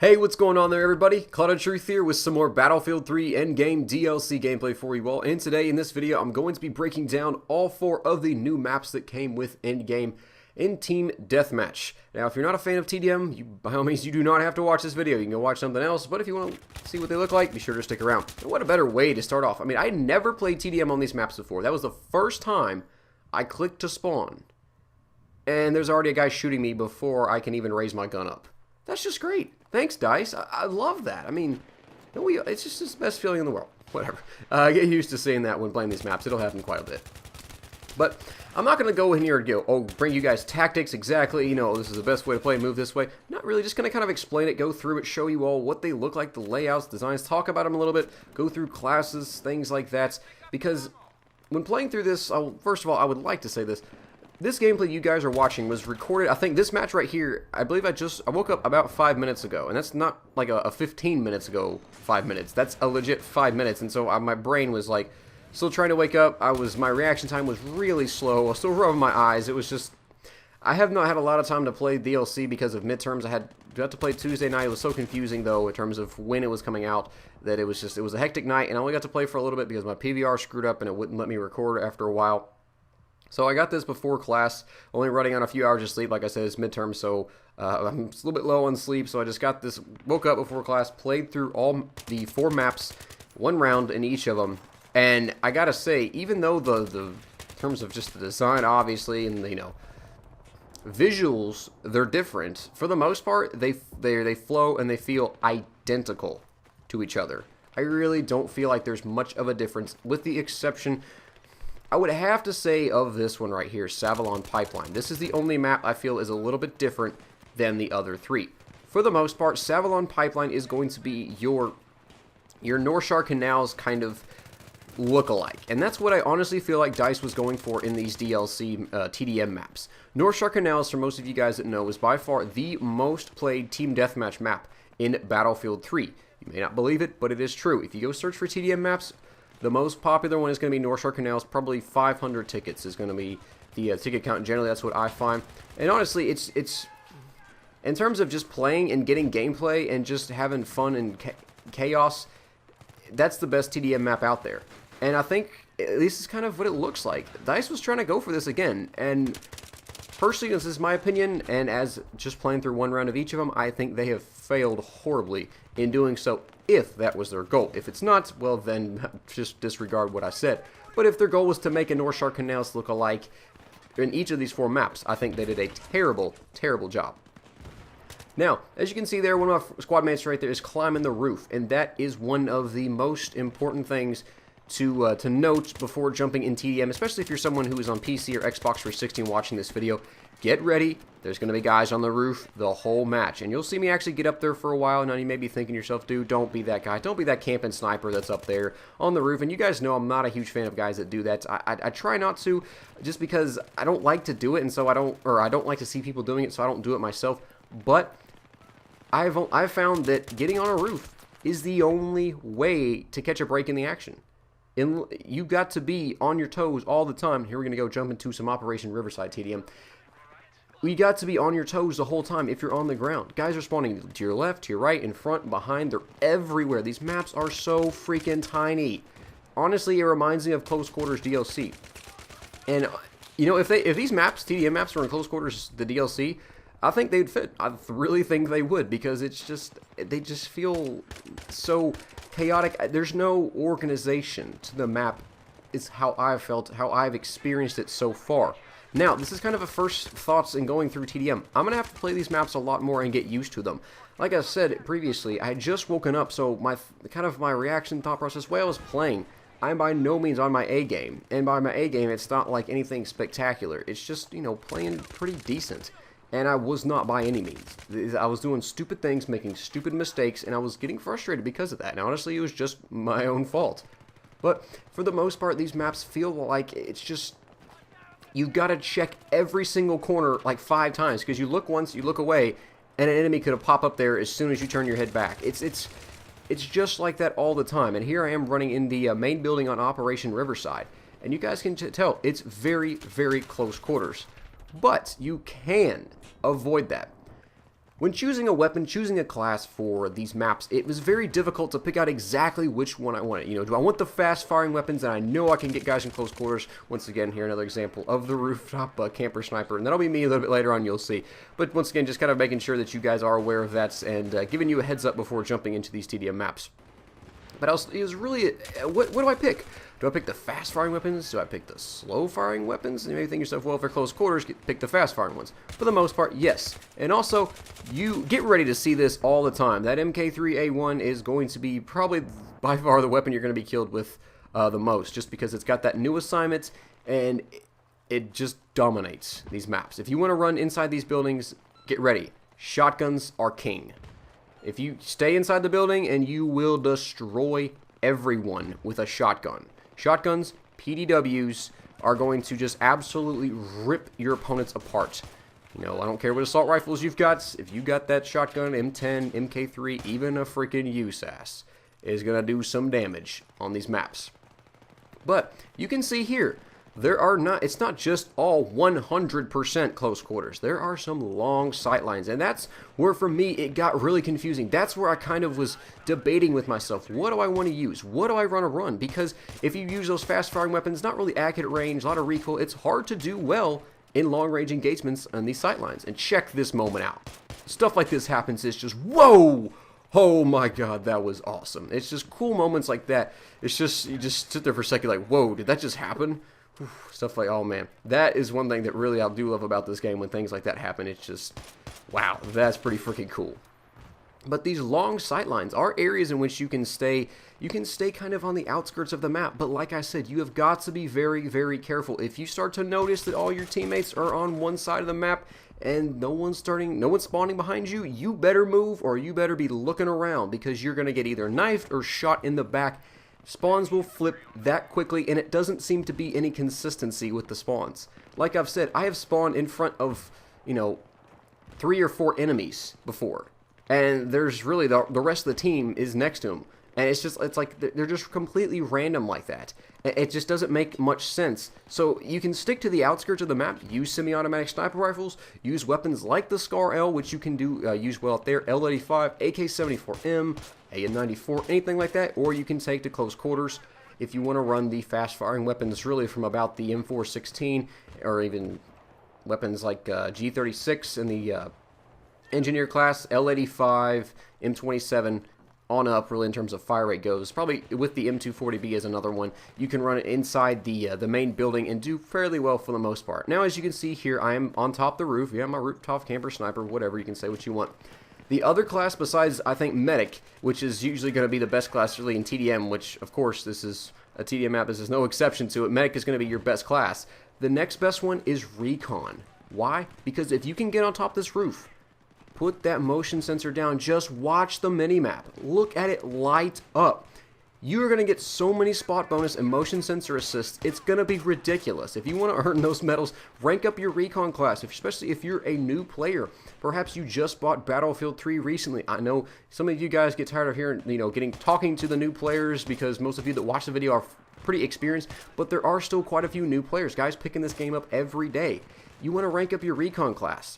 Hey, what's going on there, everybody? Cloud of Truth here with some more Battlefield 3 Endgame DLC gameplay for you all. And today in this video, I'm going to be breaking down all 4 of the new maps that came with Endgame in Team Deathmatch. Now, if you're not a fan of TDM, by all means, you do not have to watch this video. You can go watch something else, but if you want to see what they look like, be sure to stick around. And what a better way to start off. I mean, I never played TDM on these maps before. That was the first time I clicked to spawn. And there's already a guy shooting me before I can even raise my gun up. That's just great. Thanks, DICE. I love that. I mean, it's just the best feeling in the world. Whatever. Get used to seeing that when playing these maps. It'll happen quite a bit. But I'm not going to go in here and go, bring you guys tactics exactly. You know, this is the best way to play, move this way. Not really. Just going to kind of explain it, go through it, show you all what they look like, the layouts, designs, talk about them a little bit, go through classes, things like that. Because when playing through this, first of all, I would like to say this. This gameplay you guys are watching was recorded, I think this match right here, I believe I woke up about 5 minutes ago, and that's not like a 15 minutes ago, 5 minutes, that's a legit 5 minutes, and so my brain was like, still trying to wake up, my reaction time was really slow, I was still rubbing my eyes, it was just, I have not had a lot of time to play DLC because of midterms. I got to play Tuesday night. It was so confusing though in terms of when it was coming out that it was a hectic night, and I only got to play for a little bit because my PVR screwed up and it wouldn't let me record after a while. So I got this before class, only running on a few hours of sleep. Like I said, it's midterm, so I'm a little bit low on sleep. So I just got this, woke up before class, played through all the 4 maps, 1 round in each of them. And I gotta say, even though the in terms of just the design, obviously, and visuals, they're different. For the most part, they flow and they feel identical to each other. I really don't feel like there's much of a difference, with the exception, I would have to say, of this one right here, Savalon Pipeline. This is the only map I feel is a little bit different than the other 3. For the most part, Savalon Pipeline is going to be your North Shore Canals kind of look-alike. And that's what I honestly feel like DICE was going for in these DLC TDM maps. North Shore Canals, for most of you guys that know, is by far the most played Team Deathmatch map in Battlefield 3. You may not believe it, but it is true. If you go search for TDM maps, the most popular one is going to be North Shore Canals. Probably 500 tickets is going to be the ticket count. Generally, that's what I find. And honestly, it's in terms of just playing and getting gameplay and just having fun and chaos, that's the best TDM map out there. And I think at least it's kind of what it looks like. DICE was trying to go for this again. And personally, this is my opinion, and as just playing through 1 round of each of them, I think they have failed horribly in doing so, if that was their goal. If it's not, well then just disregard what I said. But if their goal was to make a North Shore Canals look alike in each of these 4 maps, I think they did a terrible, terrible job. Now, as you can see there, one of my squad mates right there is climbing the roof, and that is one of the most important things to note before jumping in TDM, especially if you're someone who is on PC or Xbox 360 watching this video. Get ready. There's going to be guys on the roof the whole match, and you'll see me actually get up there for a while. Now you may be thinking to yourself, dude, don't be that guy. Don't be that camping sniper that's up there on the roof. And you guys know I'm not a huge fan of guys that do that. I try not to, just because I don't like to do it, and so I don't like to see people doing it, so I don't do it myself. But I've found that getting on a roof is the only way to catch a break in the action. You got to be on your toes all the time. Here we're going to go jump into some Operation Riverside TDM. You got to be on your toes the whole time if you're on the ground. Guys are spawning to your left, to your right, in front, behind. They're everywhere. These maps are so freaking tiny. Honestly, it reminds me of Close Quarters DLC. And, you know, if these maps, TDM maps, were in Close Quarters, the DLC, I think they'd fit. I really think they would, because it's just, they just feel so chaotic. There's no organization to the map. It's how I've felt, how I've experienced it so far. Now, this is kind of a first thoughts in going through TDM. I'm going to have to play these maps a lot more and get used to them. Like I said previously, I had just woken up, so my reaction thought process while I was playing, I'm by no means on my A game. And by my A game, it's not like anything spectacular. It's just, you know, playing pretty decent. And I was not by any means. I was doing stupid things, making stupid mistakes, and I was getting frustrated because of that. And honestly, it was just my own fault. But for the most part, these maps feel like it's just, you've got to check every single corner like 5 times, because you look once, you look away, and an enemy could have popped up there as soon as you turn your head back. It's just like that all the time. And here I am running in the main building on Operation Riverside, and you guys can tell it's very, very close quarters. But you can avoid that. When choosing a weapon, choosing a class for these maps, it was very difficult to pick out exactly which one I wanted. You know, do I want the fast-firing weapons that I know I can get guys in close quarters? Once again, here another example of the rooftop camper sniper, and that'll be me a little bit later on, you'll see. But once again, just kind of making sure that you guys are aware of that and giving you a heads up before jumping into these TDM maps. But it was really, what do I pick? Do I pick the fast-firing weapons? Do I pick the slow-firing weapons? And you may think to yourself, well, if they're close quarters, pick the fast-firing ones. For the most part, yes. And also, you get ready to see this all the time. That MK3A1 is going to be probably by far the weapon you're going to be killed with the most, just because it's got that new assignment, and it just dominates these maps. If you want to run inside these buildings, get ready. Shotguns are king. If you stay inside the building, and you will destroy everyone with a shotgun. Shotguns, PDWs, are going to just absolutely rip your opponents apart. You know, I don't care what assault rifles you've got. If you got that shotgun, M10, MK3, even a freaking USAS is going to do some damage on these maps. But you can see here, it's not just all 100% close quarters. There are some long sight lines, and that's where, for me, it got really confusing. That's where I kind of was debating with myself. What do I want to use? What do I want to run? Because if you use those fast-firing weapons, not really accurate range, a lot of recoil, it's hard to do well in long-range engagements on these sight lines. And check this moment out. Stuff like this happens, it's just, whoa! Oh my god, that was awesome. It's just cool moments like that. It's just, you just sit there for a second like, whoa, did that just happen? Stuff like, oh man, that is one thing that really I do love about this game when things like that happen. It's just, wow, that's pretty freaking cool. But these long sight lines are areas in which you can stay kind of on the outskirts of the map. But like I said, you have got to be very, very careful. If you start to notice that all your teammates are on one side of the map and no one's spawning behind you, you better move or you better be looking around, because you're going to get either knifed or shot in the back. Spawns will flip that quickly, and it doesn't seem to be any consistency with the spawns. Like I've said, I have spawned in front of, you know, 3 or 4 enemies before, and there's really the rest of the team is next to them, and it's like they're just completely random like that. It just doesn't make much sense. So you can stick to the outskirts of the map, use semi-automatic sniper rifles, use weapons like the Scar L, which you can use well out there, L85, AK-74M, AN-94, anything like that, or you can take to close quarters if you want to run the fast-firing weapons really from about the M416, or even weapons like G36 in the engineer class, L85, M27, on up really in terms of fire rate goes. Probably with the M240B as another one, you can run it inside the main building and do fairly well for the most part. Now, as you can see here, I am on top of the roof. Yeah, my rooftop camper sniper, whatever, you can say what you want. The other class besides, I think, Medic, which is usually going to be the best class really in TDM, which, of course, this is a TDM map, this is no exception to it. Medic is going to be your best class. The next best one is Recon. Why? Because if you can get on top of this roof, put that motion sensor down, just watch the minimap. Look at it light up. You are going to get so many spot bonus and motion sensor assists, it's going to be ridiculous. If you want to earn those medals, rank up your Recon class, especially if you're a new player. Perhaps you just bought Battlefield 3 recently. I know some of you guys get tired of hearing, talking to the new players, because most of you that watch the video are pretty experienced, but there are still quite a few new players, guys picking this game up every day. You want to rank up your Recon class.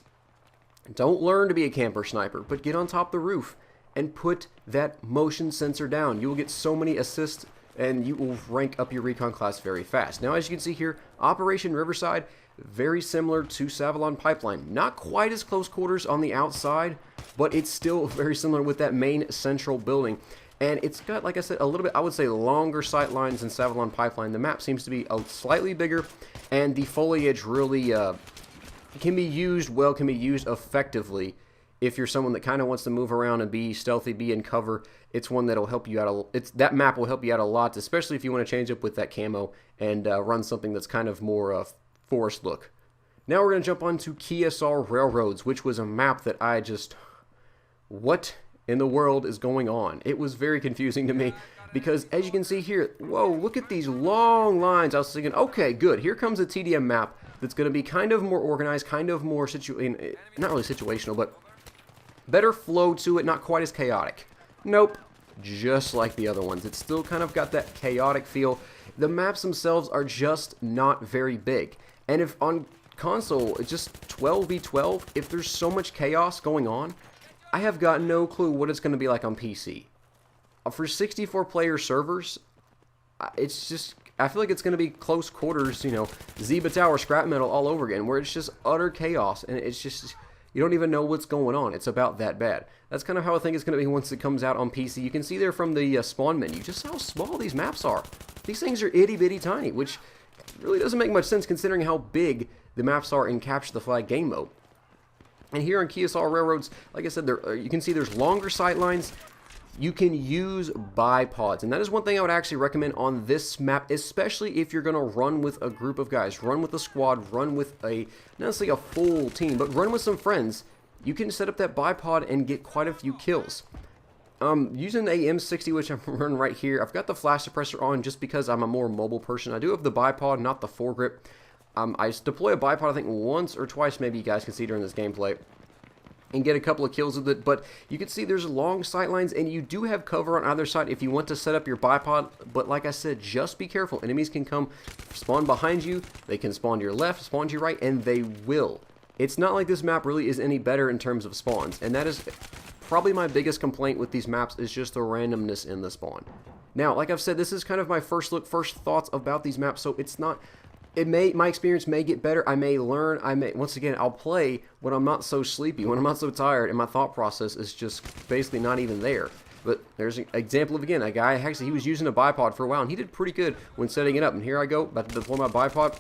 Don't learn to be a camper sniper, but get on top of the roof and put that motion sensor down. You will get so many assists, and you will rank up your Recon class very fast. Now, as you can see here, Operation Riverside, very similar to Savalon Pipeline. Not quite as close quarters on the outside, but it's still very similar with that main central building. And it's got, like I said, a little bit, I would say, longer sight lines than Savalon Pipeline. The map seems to be slightly bigger, and the foliage really can be used well, can be used effectively. If you're someone that kind of wants to move around and be stealthy, be in cover, it's one that'll help you out. That map will help you out a lot, especially if you want to change up with that camo and run something that's kind of more forest look. Now we're going to jump on to KSR Railroads, which was a map that I just... What in the world is going on? It was very confusing to me, because as you can see here, whoa, look at these long lines. I was thinking, okay, good. Here comes a TDM map that's going to be kind of more organized, kind of more not really situational, but better flow to it, not quite as chaotic. Nope, just like the other ones. It's still kind of got that chaotic feel. The maps themselves are just not very big. And if on console, it's just 12v12, if there's so much chaos going on, I have got no clue what it's going to be like on PC. For 64-player servers, it's just, I feel like it's going to be close quarters, you know, Zeba Tower, scrap metal all over again, where it's just utter chaos, and it's just, you don't even know what's going on. It's about that bad. That's kind of how I think it's going to be once it comes out on PC. You can see there from the spawn menu just how small these maps are. These things are itty-bitty tiny, which really doesn't make much sense considering how big the maps are in Capture the Flag game mode. And here on KSR Railroads, like I said, you can see there's longer sight lines. You can use bipods, and that is one thing I would actually recommend on this map, especially if you're going to run with a group of guys, run with a squad, run with not necessarily a full team, but run with some friends. You can set up that bipod and get quite a few kills. Using a M60, which I'm running right here, I've got the flash suppressor on just because I'm a more mobile person. I do have the bipod, not the foregrip. I deploy a bipod, I think, once or twice, maybe you guys can see during this gameplay, and get a couple of kills with it, but you can see there's long sight lines, and you do have cover on either side if you want to set up your bipod, but like I said, just be careful. Enemies can come spawn behind you, they can spawn to your left, spawn to your right, and they will. It's not like this map really is any better in terms of spawns, and that is probably my biggest complaint with these maps, is just the randomness in the spawn. Now, like I've said, this is kind of my first thoughts about these maps, so it's not... my experience may get better, I may learn, once again, I'll play when I'm not so sleepy, when I'm not so tired, and my thought process is just basically not even there. But there's an example of, again, a guy, actually, he was using a bipod for a while, and he did pretty good when setting it up, and here I go, about to deploy my bipod,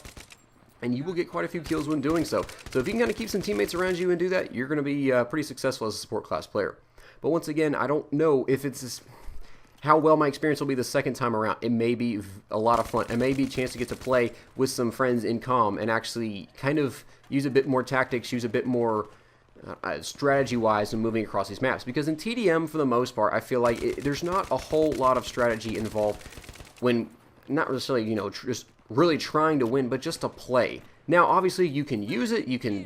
and you will get quite a few kills when doing so. So if you can kind of keep some teammates around you and do that, you're going to be pretty successful as a support class player. But once again, I don't know if it's... how well my experience will be the second time around. It may be a lot of fun. It may be a chance to get to play with some friends in comm and actually kind of use a bit more tactics, use a bit more strategy-wise in moving across these maps. Because in TDM, for the most part, I feel like there's not a whole lot of strategy involved when, not necessarily, you know, just really trying to win, but just to play. Now, obviously, you can use it, you can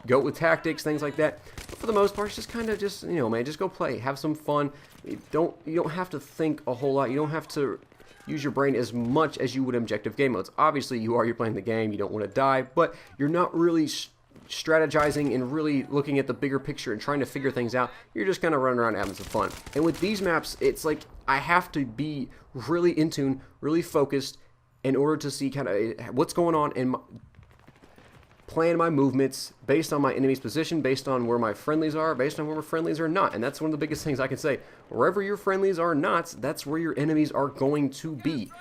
go with tactics, things like that. But for the most part, it's just kind of just, you know, man, just go play, have some fun. You don't have to think a whole lot. You don't have to use your brain as much as you would in objective game modes. Obviously, you're playing the game, you don't want to die, but you're not really strategizing and really looking at the bigger picture and trying to figure things out. You're just kind of running around having some fun. And with these maps, it's like I have to be really in tune, really focused in order to see kind of what's going on and plan my movements based on my enemy's position, based on where my friendlies are, based on where my friendlies are not. And that's one of the biggest things I can say. Wherever your friendlies are not, that's where your enemies are going to be.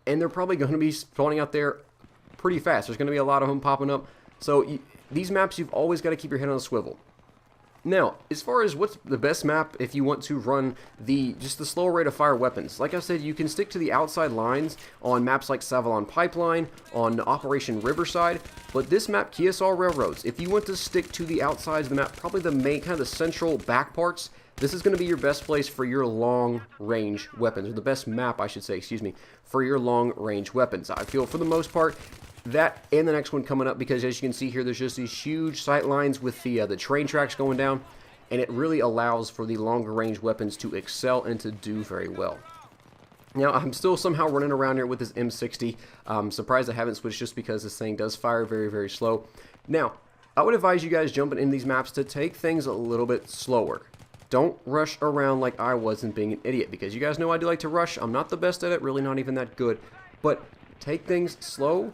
And they're probably going to be spawning out there pretty fast. There's going to be a lot of them popping up. So these maps, you've always got to keep your head on a swivel. Now, as far as what's the best map if you want to run just the slower rate of fire weapons, like I said, you can stick to the outside lines on maps like Savalon Pipeline, on Operation Riverside, but this map, KSR Railroads, if you want to stick to the outsides of the map, probably the main, kind of the central back parts, this is going to be your best place for your long-range weapons, or the best map, I should say, excuse me, for your long-range weapons. I feel, for the most part, that and the next one coming up, because as you can see here, there's just these huge sight lines with the train tracks going down, and it really allows for the longer range weapons to excel and to do very well. Now, I'm still somehow running around here with this M60. I'm surprised I haven't switched just because this thing does fire very, very slow. Now, I would advise you guys jumping in these maps to take things a little bit slower. Don't rush around like I was and being an idiot, because you guys know I do like to rush. I'm not the best at it, really not even that good, but take things slow.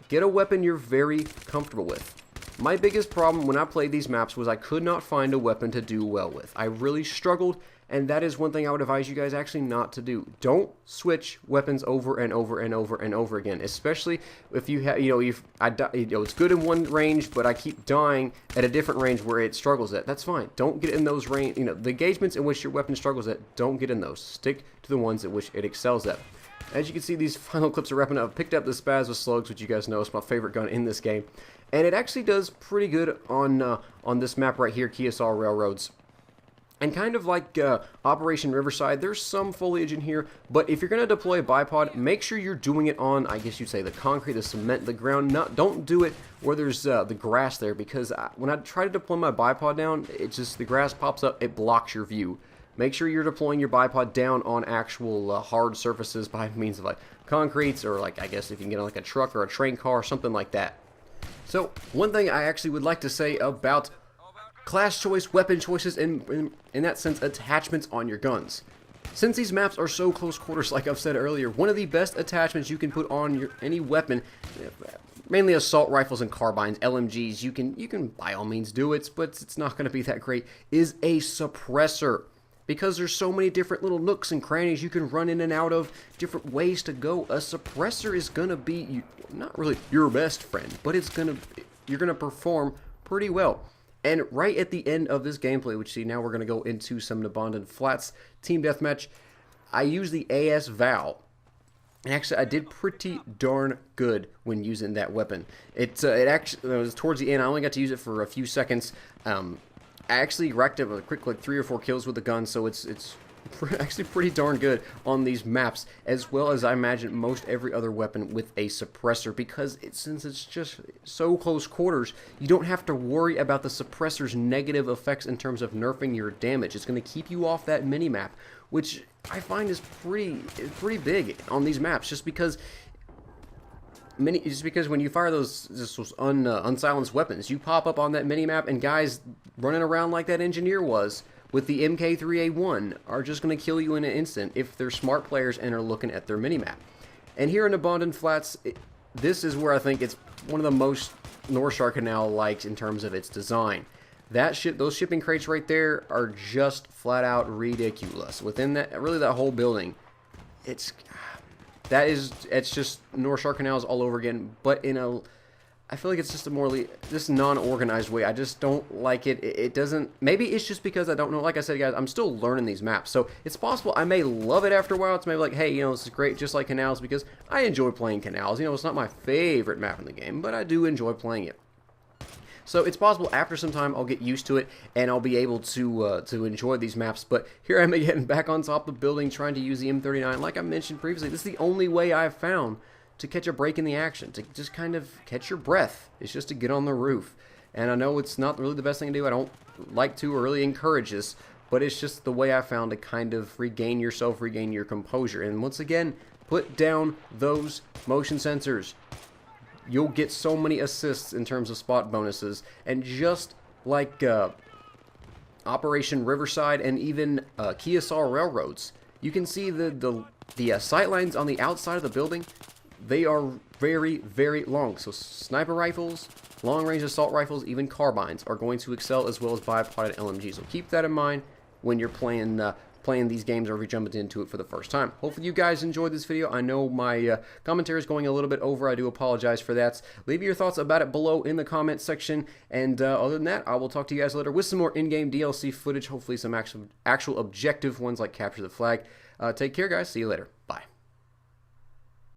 Get a weapon you're very comfortable with. My biggest problem when I played these maps was I could not find a weapon to do well with. I really struggled, and that is one thing I would advise you guys actually not to do. Don't switch weapons over and over and over and over again, especially if you have, it's good in one range, but I keep dying at a different range where it struggles at. That's fine. Don't get in those range, the engagements in which your weapon struggles at, don't get in those. Stick to the ones at which it excels at. As you can see, these final clips are wrapping up. I've picked up the Spaz with Slugs, which you guys know is my favorite gun in this game. And it actually does pretty good on this map right here, KSR Railroads. And kind of like Operation Riverside, there's some foliage in here, but if you're going to deploy a bipod, make sure you're doing it on, I guess you'd say, the concrete, the cement, the ground. Don't do it where there's the grass there, because when I try to deploy my bipod down, the grass pops up, it blocks your view. Make sure you're deploying your bipod down on actual hard surfaces by means of like concretes, or like, I guess if you can get on like a truck or a train car or something like that. So one thing I actually would like to say about class choice, weapon choices, and in that sense, attachments on your guns. Since these maps are so close quarters, like I've said earlier, one of the best attachments you can put on any weapon, mainly assault rifles and carbines, LMGs, you can by all means do it, but it's not going to be that great, is a suppressor. Because there's so many different little nooks and crannies you can run in and out of, different ways to go, a suppressor is going to be, not really your best friend, but you're going to perform pretty well. And right at the end of this gameplay, which see now we're going to go into some Abandoned Flats Team Deathmatch, I use the AS Val. And actually, I did pretty darn good when using that weapon. It was towards the end. I only got to use it for a few seconds. I actually racked up a quick 3 or 4 kills with the gun, so it's actually pretty darn good on these maps, as well as I imagine most every other weapon with a suppressor, because since it's just so close quarters, you don't have to worry about the suppressor's negative effects in terms of nerfing your damage. It's going to keep you off that mini-map, which I find is pretty big on these maps, just because when you fire those unsilenced weapons, you pop up on that mini-map, and guys running around like that engineer was with the MK3A1 are just going to kill you in an instant if they're smart players and are looking at their minimap. And here in Abandoned Flats, this is where I think it's one of the most North Star Canal likes in terms of its design. Those shipping crates right there are just flat out ridiculous. Within that, really that whole building, it's just North Star Canals all over again, but I feel like it's just this non-organized way. I just don't like it. It doesn't, maybe it's just because I don't know. Like I said, guys, I'm still learning these maps. So it's possible I may love it after a while. It's maybe like, hey, this is great, just like Canals, because I enjoy playing Canals. It's not my favorite map in the game, but I do enjoy playing it. So it's possible after some time I'll get used to it and I'll be able to enjoy these maps. But here I am again back on top of the building trying to use the M39. Like I mentioned previously, this is the only way I've found to catch a break in the action, to just kind of catch your breath. It's just to get on the roof. And I know it's not really the best thing to do. I don't like to or really encourage this, but it's just the way I found to kind of regain yourself, regain your composure. And once again, put down those motion sensors. You'll get so many assists in terms of spot bonuses. And just like Operation Riverside and even KSR Railroads, you can see the sight lines on the outside of the building. They are very, very long. So sniper rifles, long-range assault rifles, even carbines are going to excel, as well as bipoded LMGs. So keep that in mind when you're playing these games or if you're jumping into it for the first time. Hopefully you guys enjoyed this video. I know my commentary is going a little bit over. I do apologize for that. Leave your thoughts about it below in the comment section. And other than that, I will talk to you guys later with some more in-game DLC footage. Hopefully some actual objective ones like capture the flag. Take care, guys. See you later.